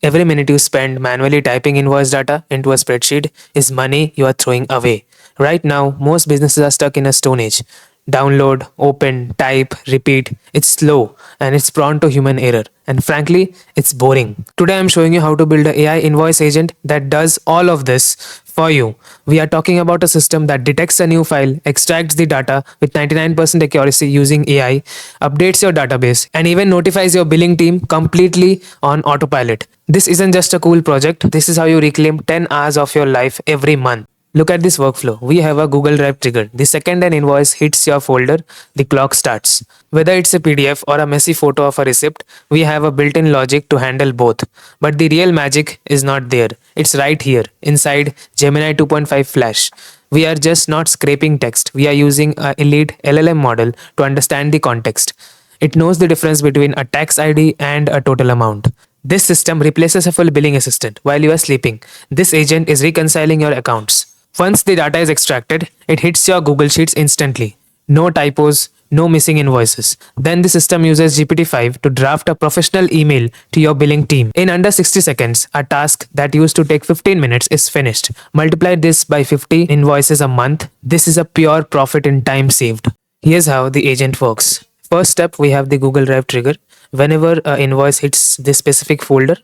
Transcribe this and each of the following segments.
Every minute you spend manually typing invoice data into a spreadsheet is money you are throwing away. Right now, most businesses are stuck in a stone age. Download, open, type, repeat. It's slow and it's prone to human error. And frankly, it's boring. Today I'm showing you how to build an AI invoice agent that does all of this for you. We are talking about a system that detects a new file, extracts the data with 99% accuracy using AI, updates your database, and even notifies your billing team completely on autopilot. This isn't just a cool project, this is how you reclaim 10 hours of your life every month. Look at this workflow. We have a Google Drive trigger. The second an invoice hits your folder, the clock starts. Whether it's a PDF or a messy photo of a receipt, we have a built in logic to handle both. But the real magic is not there. It's right here, inside Gemini 2.5 Flash. We are just not scraping text. We are using a elite LLM model to understand the context. It knows the difference between a tax ID and a total amount. This system replaces a full billing assistant while you are sleeping. This agent is reconciling your accounts. Once the data is extracted, it hits your Google Sheets instantly. No typos, no missing invoices. Then the system uses GPT-5 to draft a professional email to your billing team. In under 60 seconds, a task that used to take 15 minutes is finished. Multiply this by 50 invoices a month. This is a pure profit in time saved. Here's how the agent works. First step, we have the Google Drive trigger. Whenever an invoice hits this specific folder,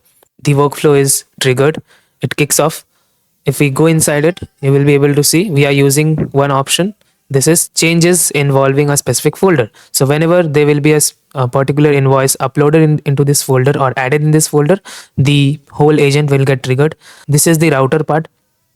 the workflow is triggered. It kicks off. If we go inside it, you will be able to see we are using one option. This is changes involving a specific folder. So whenever there will be a particular invoice uploaded into this folder or added in this folder, the whole agent will get triggered. This is the router part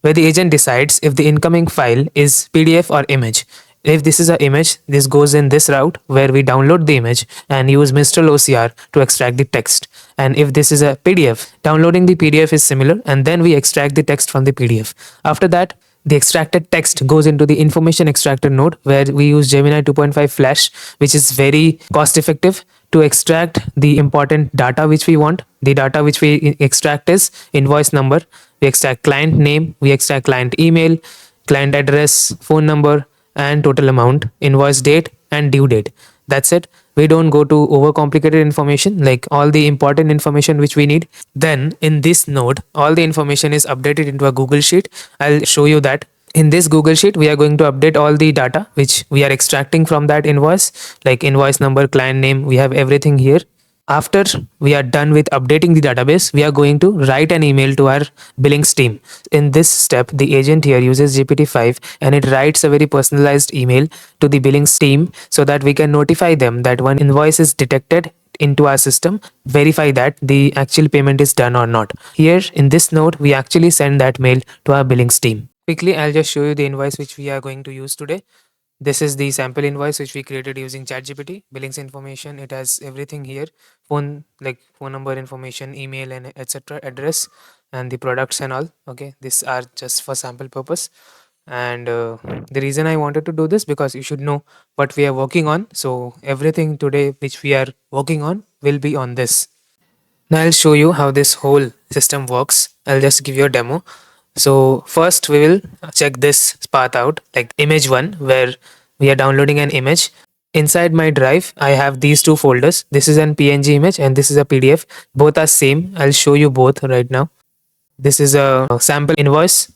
where the agent decides if the incoming file is PDF or image. If this is an image, this goes in this route where we download the image and use Mistral OCR to extract the text. And if this is a PDF, downloading the PDF is similar, and then we extract the text from the PDF. After that, the extracted text goes into the information extractor node where we use Gemini 2.5 Flash, which is very cost effective to extract the important data which we want. The data which we extract is invoice number, we extract client name, we extract client email, client address, phone number, and total amount, invoice date, and due date. That's it. We don't go to overcomplicated information like all the important information which we need. Then in this node, all the information is updated into a Google Sheet. I'll show you that. In this Google Sheet, we are going to update all the data which we are extracting from that invoice, like invoice number, client name. We have everything here. After we are done with updating the database, we are going to write an email to our billings team. In this step, the agent here uses GPT-5 and it writes a very personalized email to the billings team so that we can notify them that one invoice is detected into our system, verify that the actual payment is done or not. Here in this node, we actually send that mail to our billings team. Quickly, I'll just show you the invoice which we are going to use today. This is the sample invoice which we created using ChatGPT. Billings information, it has everything here. Phone, like phone number information, email, and etc. address, and the products and all. Okay, these are just for sample purpose. And the reason I wanted to do this because you should know what we are working on. So everything today which we are working on will be on this. Now I'll show you how this whole system works. I'll just give you a demo. So first we will check this path out, like image 1 where we are downloading an image. Inside my drive, I have these two folders. This is an PNG image and this is a PDF. Both are same. I'll show you both right now. This is a sample invoice.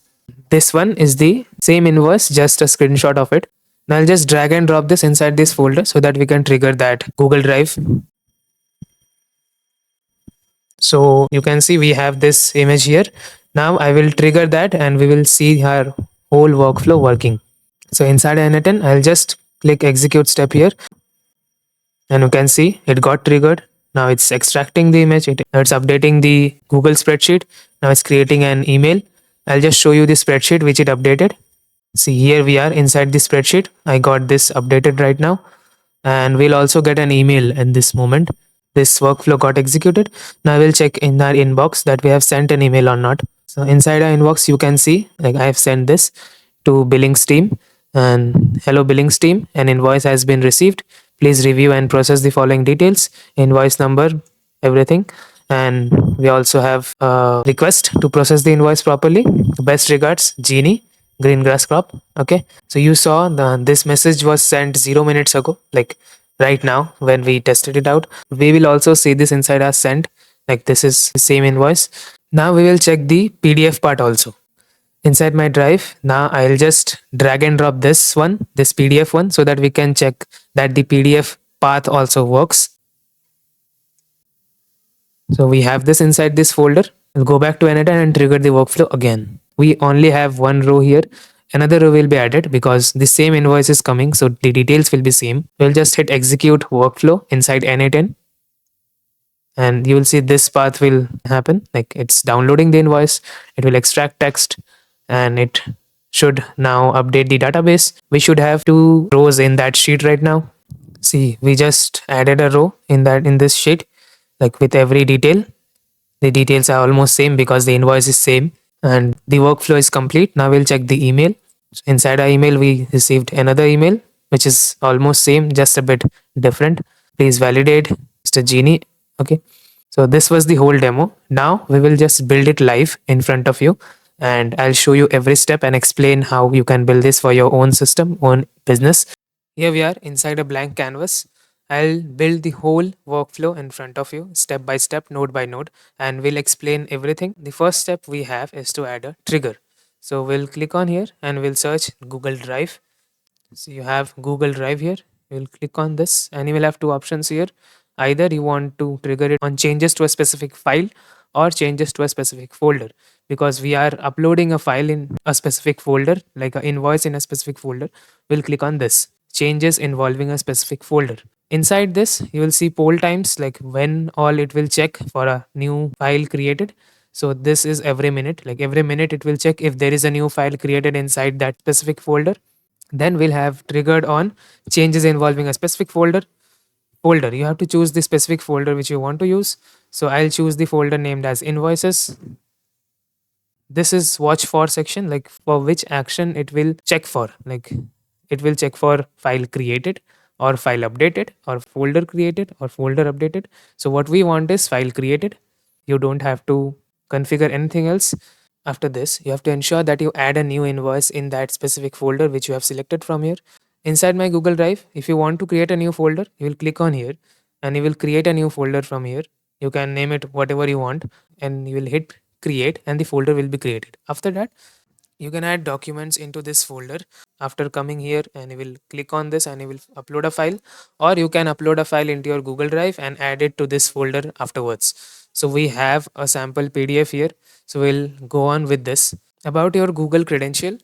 This one is the same invoice, just a screenshot of it. Now I'll just drag and drop this inside this folder so that we can trigger that Google Drive. So you can see we have this image here. Now I will trigger that and we will see our whole workflow working. So inside n8n, I'll just click execute step here. And you can see it got triggered. Now it's extracting the image. It's updating the Google spreadsheet. Now it's creating an email. I'll just show you the spreadsheet which it updated. See, here we are inside the spreadsheet. I got this updated right now. And we'll also get an email in this moment. This workflow got executed. Now we'll check in our inbox that we have sent an email or not. So inside our inbox, you can see like I have sent this to billings team and hello billings team, an invoice has been received. Please review and process the following details, invoice number, everything. And we also have a request to process the invoice properly. Best regards, Jeannie, green grass crop. Okay, so you saw this message was sent 0 minutes ago, like right now when we tested it out. We will also see this inside our sent. Like this is the same invoice. Now we will check the PDF part also. Inside my drive, now I'll just drag and drop this one, this PDF one, so that we can check that the PDF path also works. So we have this inside this folder. We'll go back to n8n and trigger the workflow again. We only have one row here. Another row will be added because the same invoice is coming, so the details will be same. We'll just hit execute workflow inside n8n, and you will see this path will happen. Like it's downloading the invoice, it will extract text, and it should now update the database. We should have two rows in that sheet right now. See, we just added a row in this sheet, like with every detail. The details are almost same because the invoice is same, and the workflow is complete. Now we'll check the email. Inside our email, we received another email which is almost same, just a bit different. Please validate, Mr. Genie. Okay. So this was the whole demo. Now we will just build it live in front of you, and I'll show you every step and explain how you can build this for your own system, own business. Here we are inside a blank canvas. I'll build the whole workflow in front of you, step by step, node by node, and we'll explain everything. The first step we have is to add a trigger. So we'll click on here and we'll search Google Drive. So you have Google Drive here. You'll click on this and you will have two options here. Either you want to trigger it on changes to a specific file or changes to a specific folder, because we are uploading a file in a specific folder, like an invoice in a specific folder. We'll click on this changes involving a specific folder. Inside this, you will see poll times, like when all it will check for a new file created. So this is every minute, like every minute it will check if there is a new file created inside that specific folder. Then we'll have triggered on changes involving a specific folder. You have to choose the specific folder which you want to use. So I'll choose the folder named as Invoices. This is watch for section, like for which action it will check for. Like it will check for file created or file updated or folder created or folder updated. So what we want is file created. You don't have to configure anything else. After this, you have to ensure that you add a new invoice in that specific folder which you have selected from here. Inside my Google Drive, if you want to create a new folder, you will click on here and you will create a new folder from here. You can name it whatever you want and you will hit create and the folder will be created. After that, you can add documents into this folder. After coming here and you will click on this and you will upload a file, or you can upload a file into your Google Drive and add it to this folder afterwards. So we have a sample PDF here. So we'll go on with this. About your Google credential,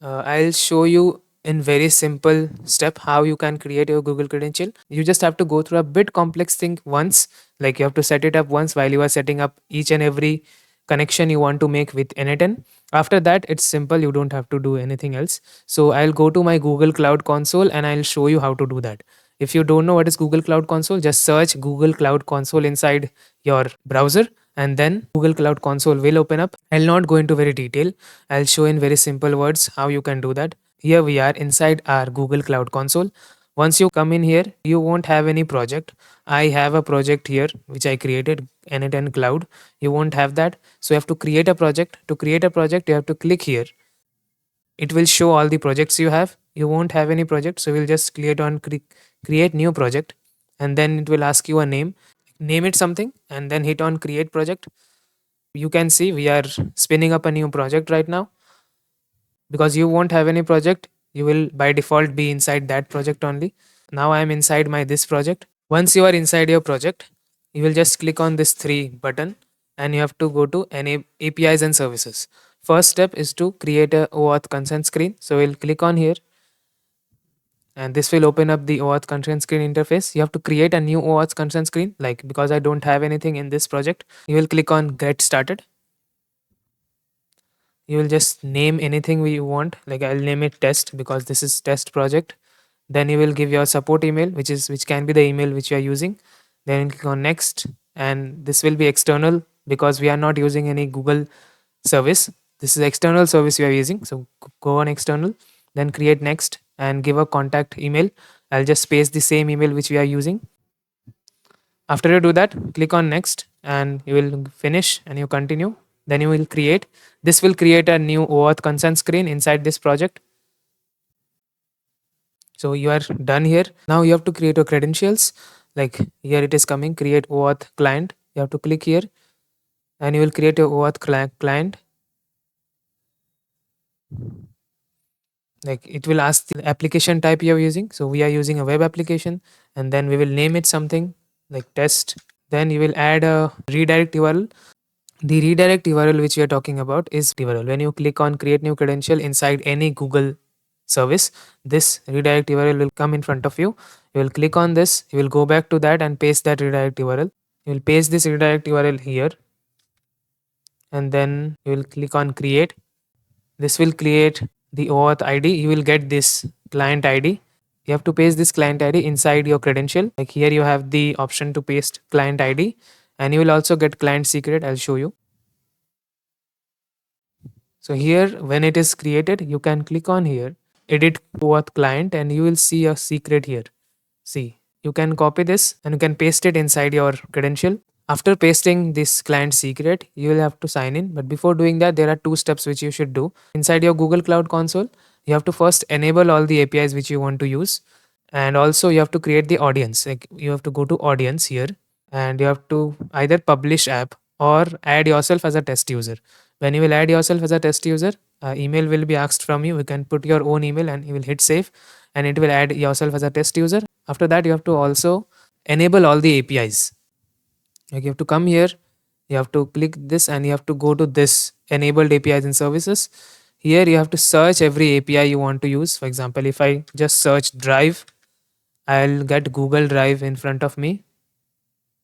I'll show you in very simple step how you can create your Google credential. You just have to go through a bit complex thing once, like you have to set it up once while you are setting up each and every connection you want to make with n8n. After that, it's simple, you don't have to do anything else. So I'll go to my Google Cloud Console and I'll show you how to do that. If you don't know what is Google Cloud Console, just search Google Cloud Console inside your browser and then Google Cloud Console will open up. I'll not go into very detail. I'll show in very simple words how you can do that. Here we are inside our Google Cloud Console. Once you come in here, you won't have any project. I have a project here which I created, n8n Cloud. You won't have that. So you have to create a project. To create a project, you have to click here. It will show all the projects you have. You won't have any project, so we'll just create on create new project, and then it will ask you a name. Name it something and then hit on create project. You can see we are spinning up a new project right now. Because you won't have any project, you will by default be inside that project only. Now I am inside my this project. Once you are inside your project, you will just click on this three button and you have to go to APIs and services. First step is to create a OAuth consent screen. So we'll click on here and this will open up the OAuth consent screen interface. You have to create a new OAuth consent screen. Like because I don't have anything in this project, you will click on get started. You will just name anything you want, like I'll name it test because this is test project. Then you will give your support email, which can be the email which you are using. Then click on next, and this will be external because we are not using any Google service. This is external service we are using, so go on external, then create next and give a contact email. I'll just paste the same email which we are using. After you do that, click on next and you will finish and you continue. Then you will create. This will create a new OAuth consent screen inside this project. So you are done here. Now you have to create your credentials. Like here it is coming, create OAuth client. You have to click here and you will create your OAuth client. Like it will ask the application type you are using. So we are using a web application, and then we will name it something like test. Then you will add a redirect URL. The redirect URL which we are talking about is URL. When you click on create new credential inside any Google service, this redirect URL will come in front of you. You will click on this, you will go back to that and paste that redirect URL. You will paste this redirect URL here, and then you will click on create. This will create the OAuth ID. You will get this client ID. You have to paste this client ID inside your credential. Like here you have the option to paste client ID, and you will also get client secret. I'll show you. So here when it is created, you can click on here, edit OAuth client, and you will see a secret here. See, you can copy this and you can paste it inside your credential. After pasting this client secret, you will have to sign in. But before doing that, there are two steps which you should do. Inside your Google Cloud Console, you have to first enable all the APIs which you want to use. And also you have to create the audience. Like you have to go to audience here, and you have to either publish app or add yourself as a test user. When you will add yourself as a test user, email will be asked from you. You can put your own email and you will hit save, and it will add yourself as a test user. After that, you have to also enable all the APIs. Like you have to come here, you have to click this, and you have to go to this enabled APIs and services. Here you have to search every API you want to use. For example, if I just search Drive, I'll get Google Drive in front of me.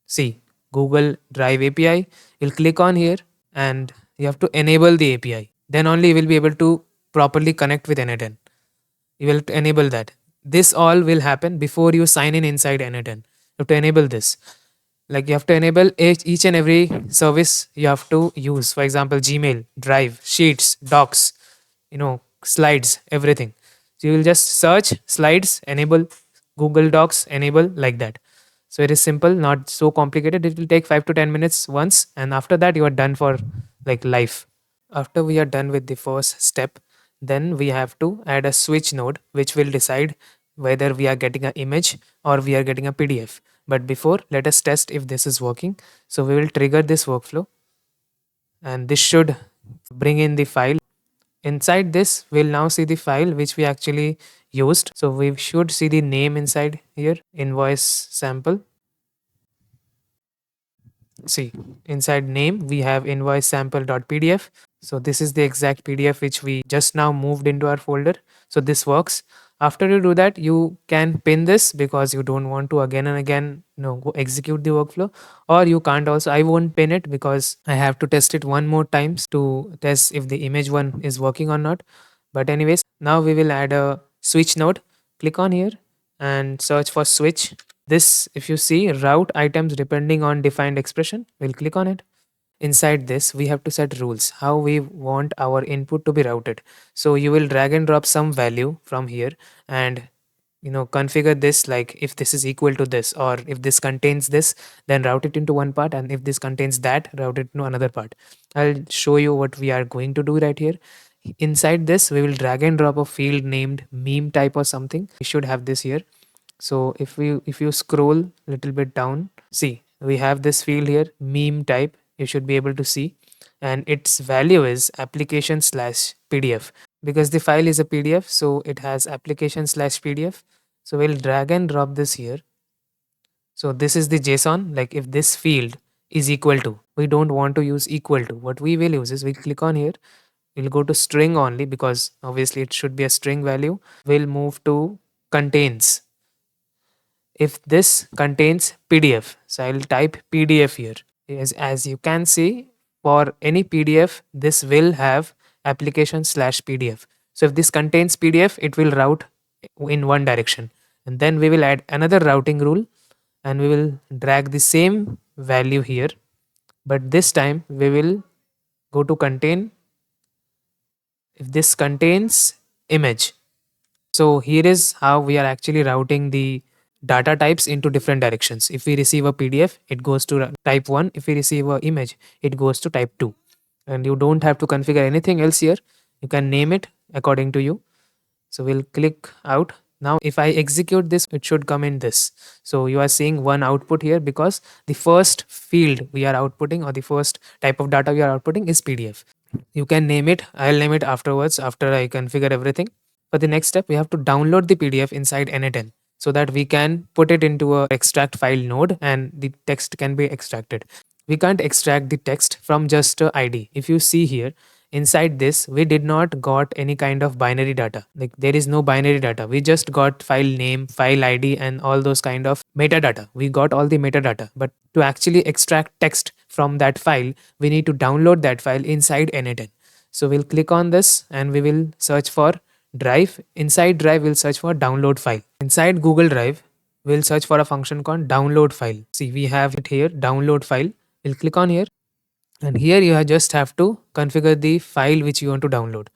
See, Google Drive API. You'll click on here and you have to enable the API. Then only you will be able to properly connect with n8n. You will enable that. This all will happen before you sign in inside n8n. You have to enable this. Like you have to enable each and every service you have to use. For example, Gmail, Drive, Sheets, Docs, slides, everything. So you will just search slides, enable, Google Docs, enable, like that. So it is simple, not so complicated. It will take 5 to 10 minutes once, and after that you are done for like life. After we are done with the first step, then we have to add a switch node which will decide whether we are getting an image or we are getting a PDF. But before, let us test if this is working. So we will trigger this workflow, and this should bring in the file. Inside this, we'll now see the file which we actually used. So we should see the name inside here, invoice sample. See, inside name, we have invoice sample.pdf. So this is the exact PDF which we just now moved into our folder. So this works. After you do that, you can pin this because you don't want to again and again go execute the workflow, or you can't also. I won't pin it because I have to test it one more times to test if the image one is working or not. But anyways, now we will add a switch node. Click on here and search for switch. This, if you see, route items depending on defined expression, we'll click on it. Inside this, we have to set rules how we want our input to be routed. So you will drag and drop some value from here, and configure this, like if this is equal to this, or if this contains this, then route it into one part, and if this contains that, route it into another part. I'll show you what we are going to do right here. Inside this, we will drag and drop a field named meme type or something. We should have this here. So if you scroll a little bit down, see, we have this field here, meme type. You should be able to see, and its value is application slash PDF. Because the file is a PDF, so it has application slash PDF. So we'll drag and drop this here. So this is the JSON. Like if this field is equal to, we don't want to use equal to. What we will use is, we click on here, we'll go to string only because obviously it should be a string value. We'll move to contains. If this contains PDF, so I'll type PDF here. As you can see, for any PDF, this will have application slash PDF. So if this contains PDF, it will route in one direction. And then we will add another routing rule, and we will drag the same value here. But this time we will go to contain. If this contains image, so here is how we are actually routing the data types into different directions. If we receive a PDF, it goes to type 1. If we receive a image, it goes to type 2. And you don't have to configure anything else here. You can name it according to you. So we'll click out. Now if I execute this, it should come in this. So you are seeing one output here because the first field we are outputting, or the first type of data we are outputting, is PDF. You can name it. I'll name it afterwards after I configure everything. For the next step, we have to download the PDF inside n8n so that we can put it into a extract file node and the text can be extracted. We can't extract the text from just a ID. If you see here, inside this, we did not got any kind of binary data. Like there is no binary data. We just got file name, file ID, and all those kind of metadata. We got all the metadata. But to actually extract text from that file, we need to download that file inside n8n. So we'll click on this and we will search for Drive. Inside Drive, we'll search for download file. Inside Google Drive, we'll search for a function called download file. See, we have it here, download file. We'll click on here, and here you just have to configure the file which you want to download.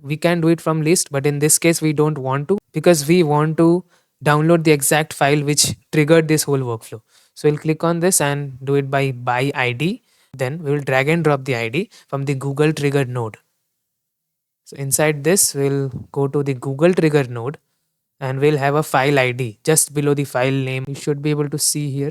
We can do it from list, but in this case we don't want to, because we want to download the exact file which triggered this whole workflow. So we'll click on this and do it by ID. Then we will drag and drop the ID from the Google trigger node. So inside this, we'll go to the Google trigger node and we'll have a file ID just below the file name. You should be able to see here.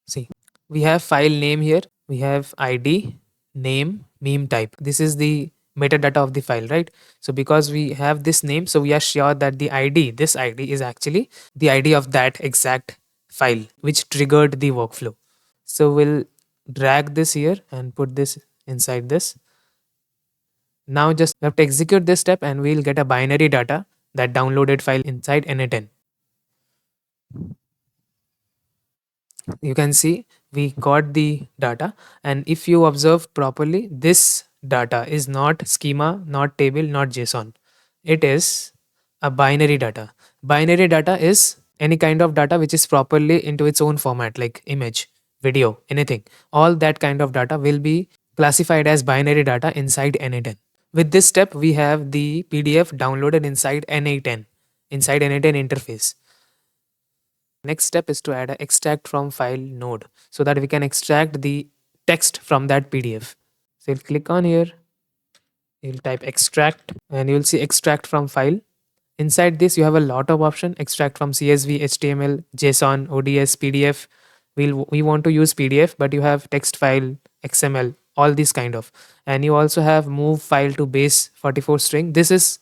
See, we have file name here. We have ID, name, meme type. This is the metadata of the file, right? So because we have this name, so we are sure that the ID, this ID is actually the ID of that exact file which triggered the workflow. So we'll drag this here and put this inside this. Now just we have to execute this step and we'll get a binary data, that downloaded file inside n8n. You can see we got the data, and if you observe properly, this data is not schema, not table, not JSON. It is a binary data. Binary data is any kind of data which is properly into its own format, like image, video, anything. All that kind of data will be classified as binary data inside n8n. With this step, we have the PDF downloaded inside n8n, inside n8n interface. Next step is to add an extract from file node so that we can extract the text from that PDF. So you'll click on here, you'll type extract and you'll see extract from file. Inside this, you have a lot of options: extract from CSV, HTML, JSON, ODS, PDF. We want to use PDF, but you have text file, XML, all these kind of. And you also have move file to base 44 string. This is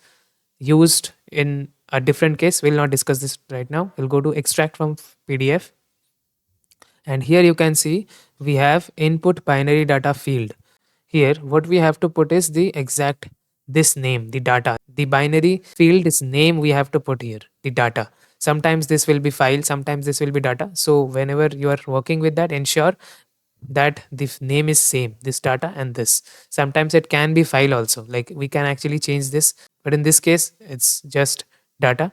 used in a different case. We'll not discuss this right now. We'll go to extract from PDF. And here you can see we have input binary data field. Here what we have to put is the exact this name, the data. The binary field is name we have to put here, the data. Sometimes this will be file, sometimes this will be data. So whenever you are working with that, ensure that the name is same, this data and this. Sometimes it can be file also, like we can actually change this, but in this case it's just data.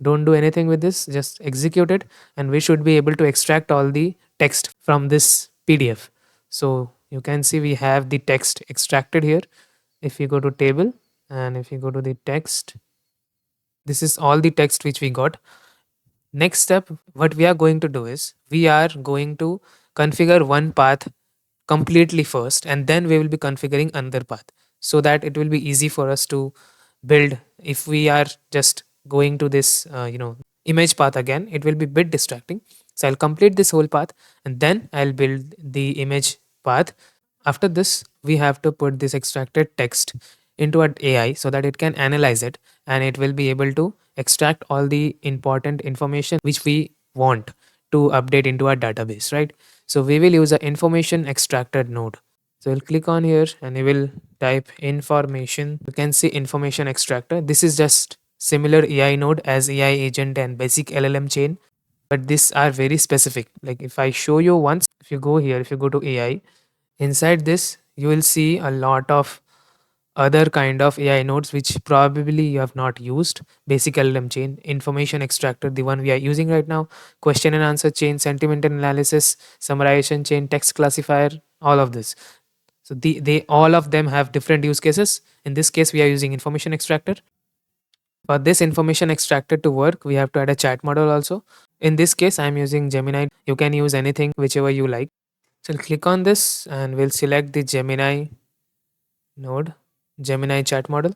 Don't do anything with this, just execute it, and we should be able to extract all the text from this PDF. So you can see we have the text extracted here. If you go to table and if you go to the text, this is all the text which we got. Next step, what we are going to do is we are going to configure one path completely first, and then we will be configuring another path so that it will be easy for us to build. If we are just going to this image path again, it will be a bit distracting. So I'll complete this whole path and then I'll build the image path. After this, we have to put this extracted text into an AI so that it can analyze it and it will be able to extract all the important information which we want to update into our database, right? So we will use an information extractor node. So we'll click on here and we will type information. You can see information extractor. This is just similar AI node as AI agent and basic LLM chain, but these are very specific. Like if I show you once, if you go here, if you go to AI, inside this you will see a lot of other kind of AI nodes which probably you have not used. Basic LLM chain, information extractor, the one we are using right now, question and answer chain, sentiment analysis, summarization chain, text classifier, all of this. So they all of them have different use cases. In this case, we are using information extractor. For this information extractor to work, we have to add a chat model also. In this case, I'm using Gemini. You can use anything, whichever you like. So I'll click on this and we'll select the Gemini node, Gemini chat model.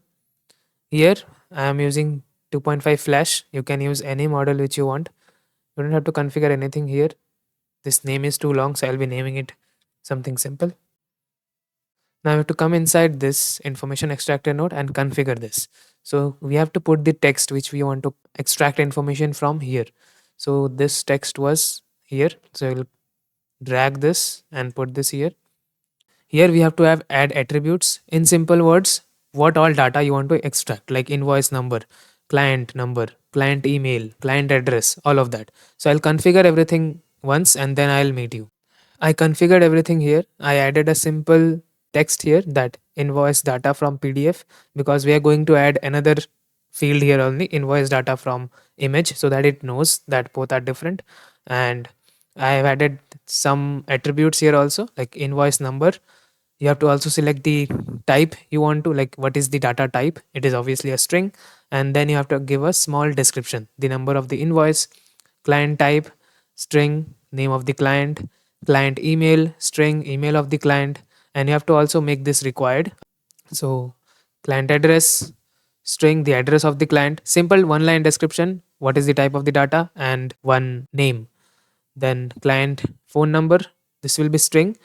Here I am using 2.5 flash. You can use any model which you want. You don't have to configure anything here. This name is too long, so I'll be naming it something simple. Now I have to come inside this information extractor node and configure this. So we have to put the text which we want to extract information from here. So this text was here. So I'll drag this and put this here. Here we have to have add attributes. In simple words, what all data you want to extract, like invoice number, client email, client address, all of that. So I'll configure everything once and then I'll meet you. I configured everything here. I added a simple text here that invoice data from PDF, because we are going to add another field here only, invoice data from image, so that it knows that both are different. And I have added some attributes here also, like invoice number. You have to also select the type you want to, like what is the data type. It is obviously a string. And then you have to give a small description, the number of the invoice, client type, string, name of the client, client email, string, email of the client. And you have to also make this required. So client address, string, the address of the client, simple one line description, what is the type of the data, and one name. Then client phone number, this will be string.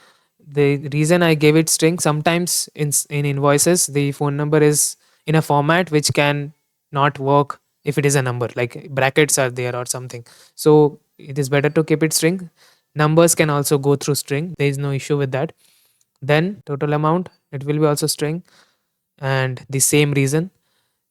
The reason I gave it string, sometimes in invoices the phone number is in a format which can not work if it is a number, like brackets are there or something. So it is better to keep it string. Numbers can also go through string, there is no issue with that. Then total amount, it will be also string. And the same reason,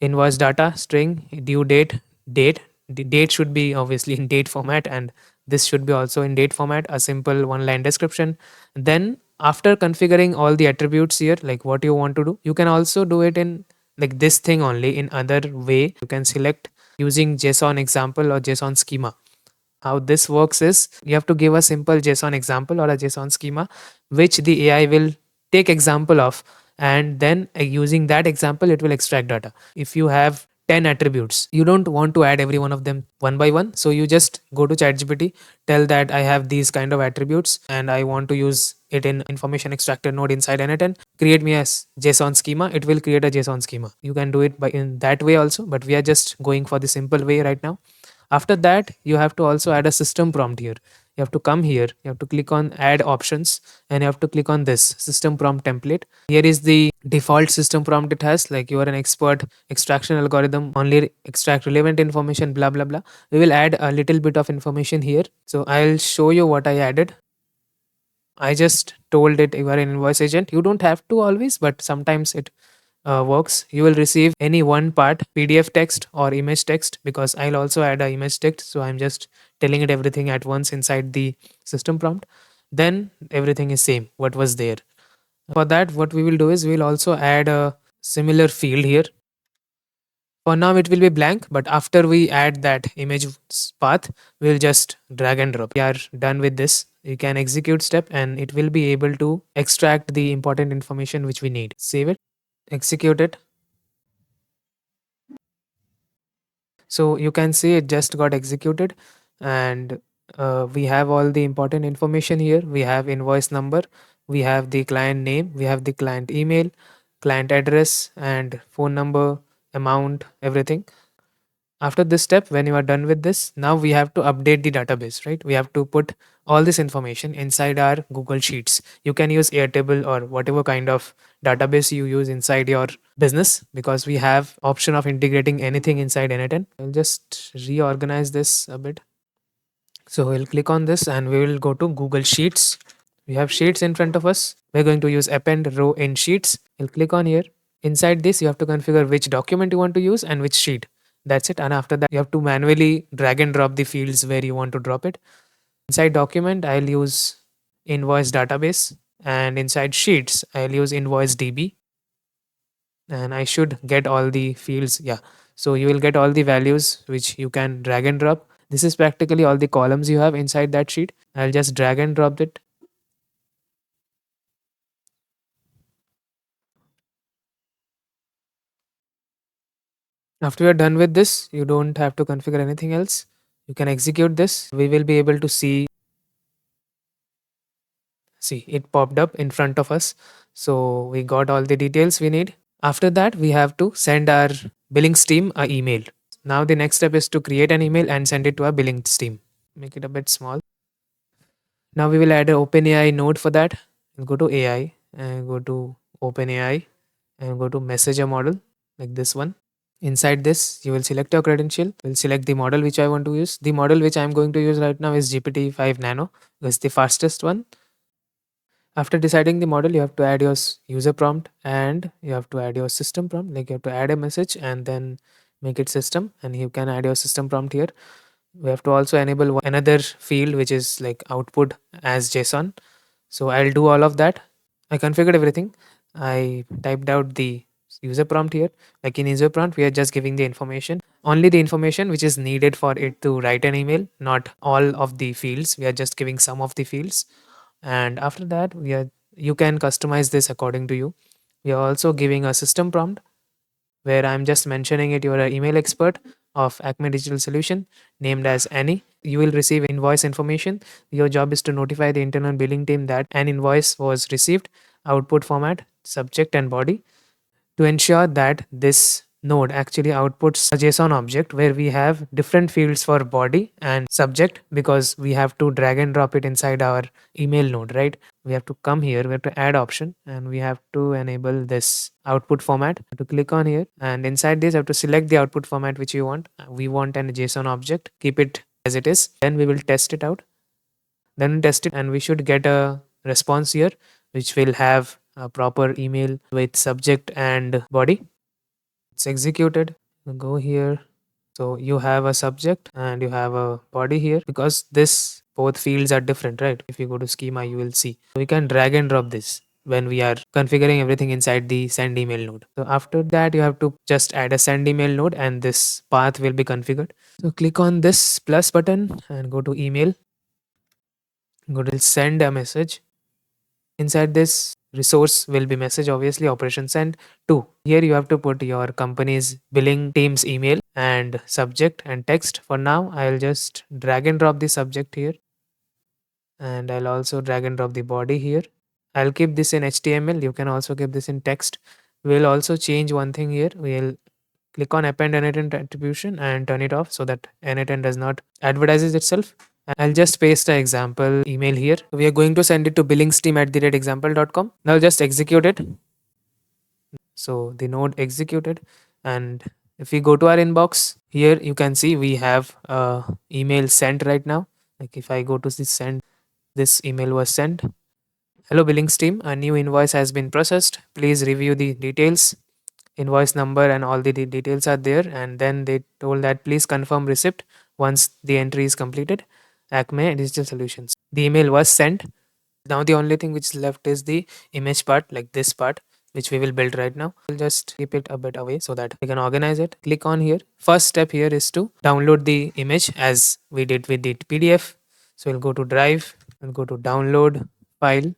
invoice data string, due date, date. The date should be obviously in date format, and this should be also in date format, a simple one line description. Then after configuring all the attributes here, like what you want to do, you can also do it in like this thing only in other way. You can select using JSON example or JSON schema. How this works is you have to give a simple JSON example or a JSON schema which the AI will take example of, and then using that example it will extract data. If you have 10 attributes, you don't want to add every one of them one by one, so you just go to ChatGPT, tell that I have these kind of attributes and I want to use it in information extractor node inside n8n, create me a JSON schema. It will create a JSON schema. You can do it by in that way also, but we are just going for the simple way right now. After that, you have to also add a system prompt here. You have to come here, you have to click on add options, and you have to click on this system prompt template. Here is the default system prompt it has, like you are an expert extraction algorithm, only extract relevant information, blah blah blah. We will add a little bit of information here. So I'll show you what I added. I just told it you are an invoice agent. You don't have to always, but sometimes it works. You will receive any one part PDF text or image text, because I'll also add a image text. So I'm just telling it everything at once inside the system prompt. Then everything is same what was there. For that, what we will do is we'll also add a similar field here. For now it will be blank, but after we add that image path, we'll just drag and drop. We are done with this. You can execute step and it will be able to extract the important information which we need. Save it, execute it. So you can see it just got executed, and we have all the important information here. We have invoice number, we have the client name, we have the client email, client address, and phone number, amount, everything. After this step, when you are done with this, now we have to update the database, right? We have to put all this information inside our Google Sheets. You can use Airtable or whatever kind of database you use inside your business, because we have option of integrating anything inside n8n. I'll just reorganize this a bit. So we'll click on this and we will go to Google Sheets. We have Sheets in front of us. We're going to use append row in Sheets. We'll click on here. Inside this, you have to configure which document you want to use and which sheet. That's it. And after that, you have to manually drag and drop the fields where you want to drop it. Inside document, I'll use invoice database, and inside sheets, I'll use invoice DB, and I should get all the fields. Yeah. So you will get all the values which you can drag and drop. This is practically all the columns you have inside that sheet. I'll just drag and drop it. After you're done with this, you don't have to configure anything else. You can execute this. We will be able to see it popped up in front of us. So we got all the details we need. After that, we have to send our billings team a email. Now the next step is to create an email and send it to our billing stream. Make it a bit small. Now we will add an OpenAI node for that. We'll go to AI and go to OpenAI and go to messenger model like this one. Inside this, you will select your credential. We'll select the model which I want to use. The model which I'm going to use right now is GPT-5 Nano. It's the fastest one. After deciding the model, you have to add your user prompt and you have to add your system prompt. Like you have to add a message and then make it system, and you can add your system prompt here. We have to also enable another field which is like output as JSON. So I'll do all of that. I configured everything. I typed out the user prompt here. Like in user prompt, we are just giving the information, only the information which is needed for it to write an email, not all of the fields. We are just giving some of the fields. And after that, you can customize this according to you. We are also giving a system prompt where I'm just mentioning it. You're an email expert of Acme Digital Solution named as Annie. You will receive invoice information. Your job is to notify the internal billing team that an invoice was received, output format, subject, and body, to ensure that this node actually outputs a JSON object where we have different fields for body and subject, because we have to drag and drop it inside our email node, right? We have to come here, we have to add option, and we have to enable this output format. To click on here, and inside this, you have to select the output format which you want. We want an JSON object, keep it as it is. Then we will test it out. Then test it, and we should get a response here which will have a proper email with subject and body. It's executed. Go here. So you have a subject and you have a body here, because this both fields are different, right? If you go to schema, you will see we can drag and drop this when we are configuring everything inside the send email node. So after that, you have to just add a send email node and this path will be configured. So click on this plus button and go to email. Go to send a message. Inside this resource will be message, obviously operation send to. Here you have to put your company's billing team's email and subject and text. For now, I'll just drag and drop the subject here, and I'll also drag and drop the body here. I'll keep this in HTML. You can also keep this in text. We'll also change one thing here. We'll click on append n8n attribution and turn it off so that n8n does not advertises itself. I'll just paste the example email here. We are going to send it to billingsteam@example.com. Now just execute it. So the node executed, and if we go to our inbox, here you can see we have a email sent right now. Like if I go to this send, this email was sent. Hello Billings team, a new invoice has been processed. Please review the details. Invoice number and all the details are there, and then they told that please confirm receipt once the entry is completed. Acme Digital Solutions. The email was sent. Now the only thing which is left is the image part, like this part, which we will build right now. We'll just keep it a bit away so that we can organize it. Click on here. First step here is to download the image as we did with the PDF. So we'll go to drive and go to download file.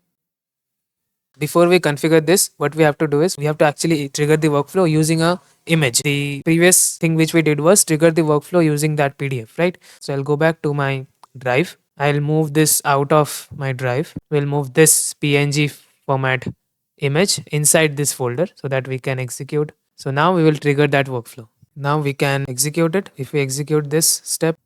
Before we configure this, what we have to do is we have to actually trigger the workflow using a image. The previous thing which we did was trigger the workflow using that PDF, right? So I'll go back to my drive. I'll move this out of my drive. We'll move this PNG format image inside this folder so that we can execute. So now we will trigger that workflow. Now we can execute it. If we execute this step,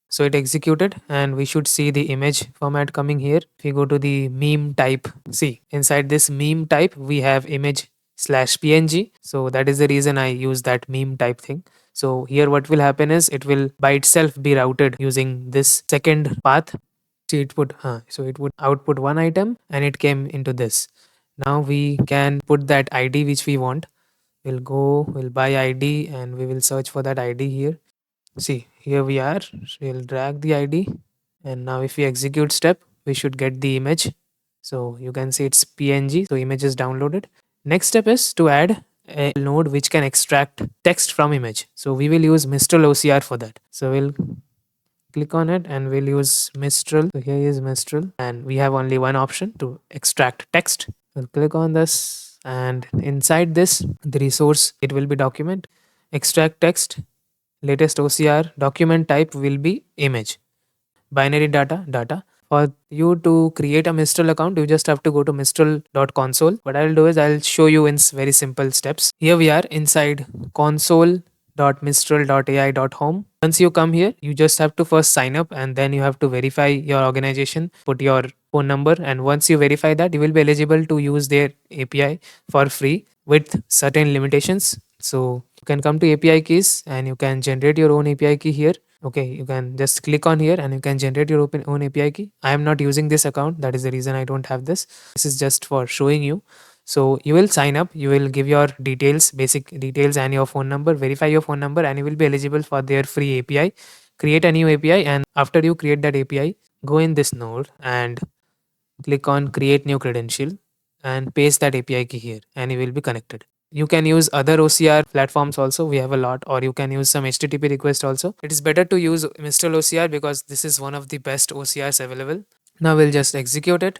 so it executed and we should see the image format coming here. If you go to the meme type, see inside this meme type, we have image slash PNG. So that is the reason I use that meme type thing. So here what will happen is it will by itself be routed using this second path. See it put, so it would output one item and it came into this. Now we can put that ID which we want. We'll buy ID and we will search for that ID here. See, here we are. We'll drag the ID, and now if we execute step, we should get the image. So you can see it's PNG, so image is downloaded. Next step is to add a node which can extract text from image. So we will use Mistral OCR for that. So we'll click on it and we'll use Mistral. So here is Mistral, and we have only one option to extract text. We'll click on this, and inside this, the resource, it will be document, extract text, latest OCR, document type will be image, binary data. For you to create a Mistral account, you just have to go to mistral.console. What I'll do is I'll show you in very simple steps. Here we are inside console www.mistral.ai.home. Once you come here, you just have to first sign up and then you have to verify your organization, put your phone number, and once you verify that, you will be eligible to use their API for free with certain limitations. So you can come to API keys and you can generate your own API key here. Okay, you can just click on here and you can generate your own API key. I am not using this account. That is the reason I don't have this. This is just for showing you. So you will sign up, you will give your details, basic details and your phone number, verify your phone number, and you will be eligible for their free API. Create a new API, and after you create that API, go in this node and click on create new credential and paste that API key here and you will be connected. You can use other OCR platforms also. We have a lot, or you can use some HTTP request also. It is better to use Mistral OCR because this is one of the best OCRs available. Now we'll just execute it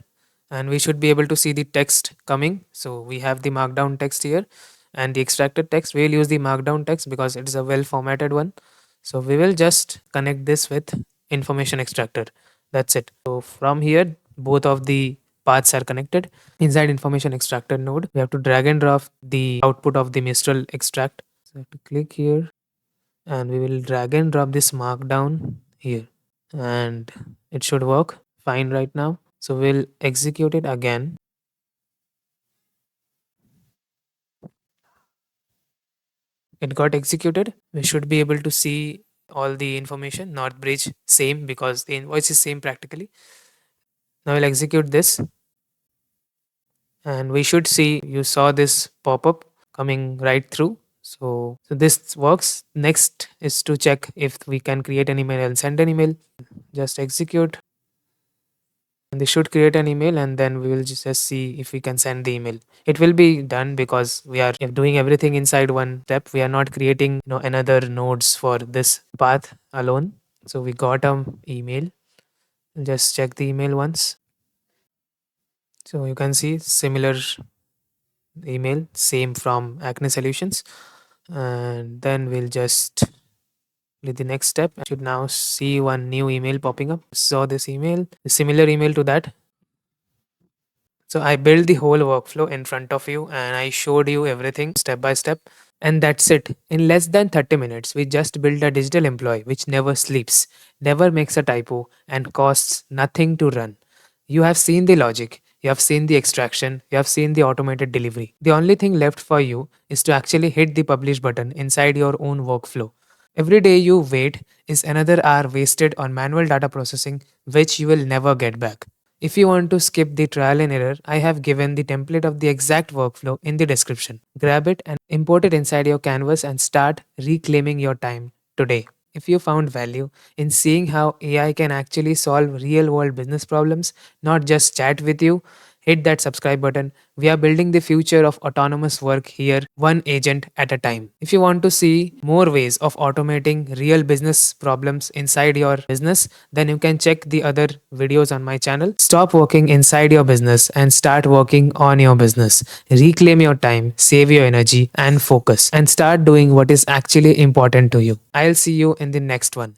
and we should be able to see the text coming. So we have the markdown text here and the extracted text. We'll use the markdown text because it is a well formatted one. So we will just connect this with information extractor. That's it. So from here, both of the paths are connected. Inside information extractor node, we have to drag and drop the output of the Mistral extract. So I have to click here and we will drag and drop this markdown here and it should work fine right now. So we'll execute it again. It got executed. We should be able to see all the information. North bridge same because the invoice is same practically. Now we'll execute this and we should see, you saw this pop up coming right through. So this works. Next is to check if we can create an email and send an email. Just execute and they should create an email and then we will just see if we can send the email. It will be done because we are doing everything inside one step. We are not creating another nodes for this path alone. So we got email. Just check the email once. So you can see similar email, same from Acne Solutions. And then we'll just with the next step. I should now see one new email popping up. Saw this email, a similar email to that. So I built the whole workflow in front of you and I showed you everything step by step. And that's it. In less than 30 minutes, we just built a digital employee which never sleeps, never makes a typo, and costs nothing to run. You have seen the logic, you have seen the extraction, you have seen the automated delivery. The only thing left for you is to actually hit the publish button inside your own workflow. Every day you wait is another hour wasted on manual data processing, which you will never get back. If you want to skip the trial and error, I have given the template of the exact workflow in the description. Grab it and import it inside your canvas and start reclaiming your time today. If you found value in seeing how AI can actually solve real world business problems, not just chat with you, hit that subscribe button. We are building the future of autonomous work here, one agent at a time. If you want to see more ways of automating real business problems inside your business, then you can check the other videos on my channel. Stop working inside your business and start working on your business. Reclaim your time, save your energy and focus, and start doing what is actually important to you. I'll see you in the next one.